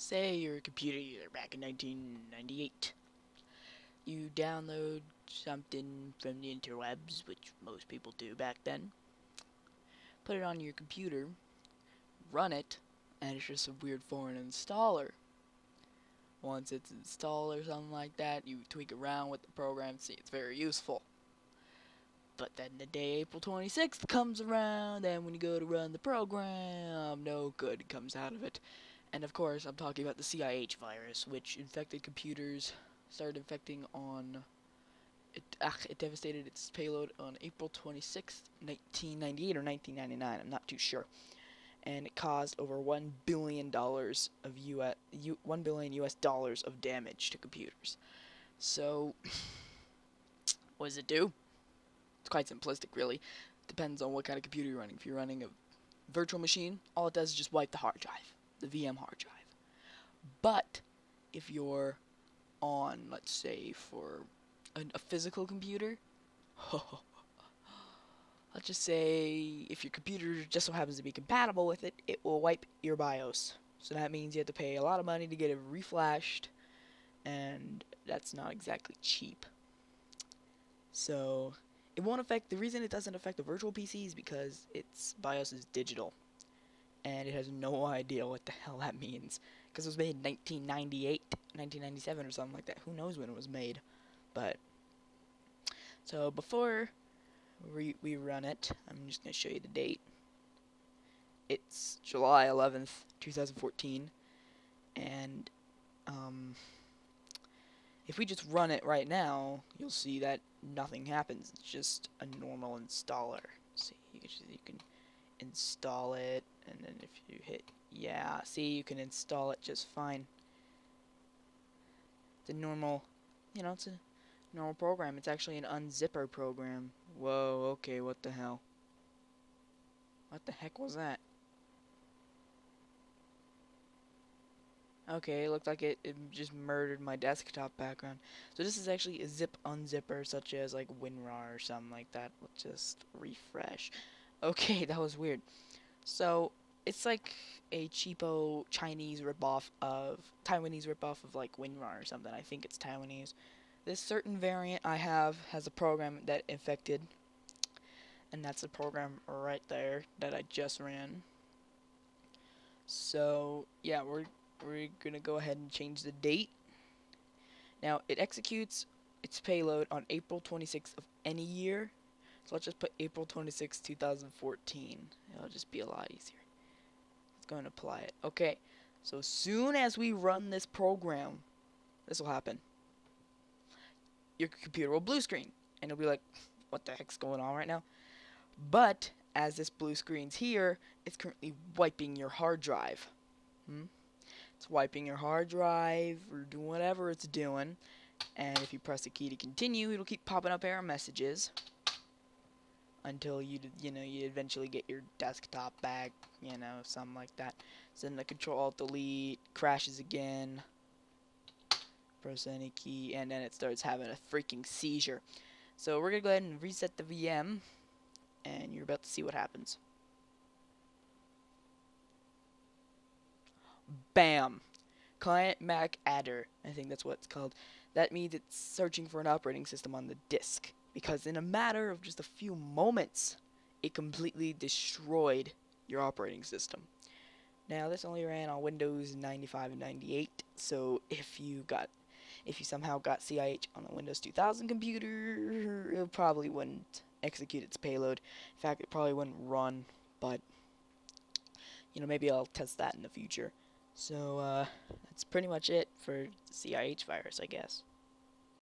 Say you're a computer user back in 1998. You download something from the interwebs, which most people do back then. Put it on your computer, run it, and it's just a weird foreign installer. Once it's installed or something like that, you tweak around with the program, see it's very useful. But then the day April 26th comes around, and when you go to run the program, no good comes out of it. And of course, I'm talking about the CIH virus, which infected computers, started infecting on, it devastated its payload on April 26th, 1998 or 1999, I'm not too sure. And it caused over $1 billion of $1 billion US dollars of damage to computers. So, what does it do? It's quite simplistic, really. Depends on what kind of computer you're running. If you're running a virtual machine, all it does is just wipe the hard drive, the VM hard drive. But if you're on, let's say, for a physical computer, let's just say if your computer just so happens to be compatible with it, it will wipe your BIOS. So that means you have to pay a lot of money to get it reflashed, and that's not exactly cheap. So it won't affect, the reason it doesn't affect the virtual PC is because its BIOS is digital, and it has no idea what the hell that means. Because it was made in 1998, 1997 or something like that. Who knows when it was made. But, so before we run it, I'm just going to show you the date. It's July 11th, 2014. And, if we just run it right now, you'll see that nothing happens. It's just a normal installer. See, you can install it, and then if you hit see, you can install it just fine. It's a normal, it's a normal program. It's actually an unzipper program. Whoa, okay, what the hell? What the heck was that? Okay, it looked like it just murdered my desktop background. So this is actually a zip unzipper, such as like WinRAR or something like that. Let's just refresh. Okay, that was weird. So it's like a cheapo Taiwanese ripoff of like WinRAR or something. I think it's Taiwanese. This certain variant I have has a program that infected, and that's the program right there that I just ran. So yeah, we're gonna go ahead and change the date. Now it executes its payload on April 26th of any year. So let's just put April 26th, 2014. It'll just be a lot easier. Let's go and apply it. Okay, so as soon as we run this program, this will happen. Your computer will blue screen, and it'll be like, what the heck's going on right now? But as this blue screen's here, it's currently wiping your hard drive. It's wiping your hard drive or doing whatever it's doing, and if you press the key to continue, it'll keep popping up error messages until you eventually get your desktop back, something like that. So then the Control-Alt-Delete crashes again, press any key, and then it starts having a freaking seizure. So we're gonna go ahead and reset the VM, and you're about to see what happens. Bam! Client Mac Adder, I think that's what it's called. That means it's searching for an operating system on the disk, because in a matter of just a few moments, it completely destroyed your operating system. Now this only ran on Windows 95 and 98, so if you somehow got CIH on a Windows 2000 computer, it probably wouldn't execute its payload. In fact, it probably wouldn't run, but maybe I'll test that in the future. So that's pretty much it for the CIH virus, I guess.